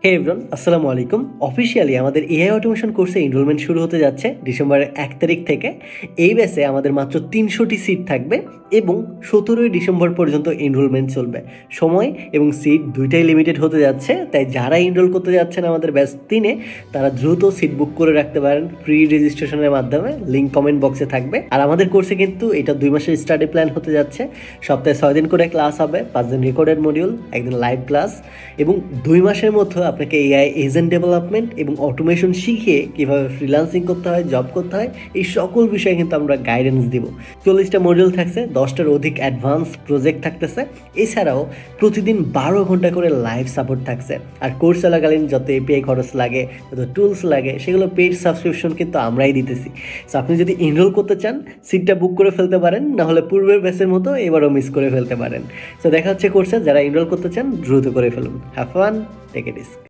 হে everyone, আসসালামু আলাইকুম। Officially আমাদের এআই অটোমেশন কোর্সে এনরোলমেন্ট শুরু হতে যাচ্ছে ডিসেম্বরের 1 তারিখ থেকে। এই ব্যাচে আমাদের মাত্র 300টি সিট থাকবে এবং 17ই ডিসেম্বর পর্যন্ত এনরোলমেন্ট চলবে। সময় এবং সিট দুইটাই লিমিটেড হতে যাচ্ছে, তাই যারা এনরোল করতে যাচ্ছেন আমাদের ব্যাচ 3-এ তারা দ্রুত সিট বুক করে রাখতে পারেন ফ্রি রেজিস্ট্রেশনের মাধ্যমে। লিঙ্ক কমেন্ট বক্সে থাকবে। আর আমাদের কোর্সে কিন্তু এটা 2 মাসের স্টাডি প্ল্যান হতে যাচ্ছে। সপ্তাহে 6 দিন করে ক্লাস হবে, 5 দিন রেকর্ডেড মডিউল, একদিন লাইভ ক্লাস, এবং 2 মাসের মধ্যে আপনাকে এআই এজেন্ট ডেভেলপমেন্ট এবং অটোমেশন শিখিয়ে কীভাবে ফ্রিল্যান্সিং করতে হয়, জব করতে হয়, এই সকল বিষয়ে কিন্তু আমরা গাইডেন্স দিব। 40টা মডিউল থাকছে, 10টার অধিক অ্যাডভান্স প্রজেক্ট থাকতেছে। এছাড়াও প্রতিদিন 12 ঘন্টা করে লাইভ সাপোর্ট থাকছে। আর কোর্স চলাকালীন যত এপিআই খরচ লাগে, যত টুলস লাগে, সেগুলো পেইড সাবস্ক্রিপশন কিন্তু আমরাই দিতেছি। সো আপনি যদি এনরোল করতে চান, সিটটা বুক করে ফেলতে পারেন, নাহলে পূর্বের ব্যাচের মতো এবারও মিস করে ফেলতে পারেন। সো দেখা হচ্ছে কোর্সে। যারা এনরোল করতে চান দ্রুত করে ফেলুন। Have fun, take a risk.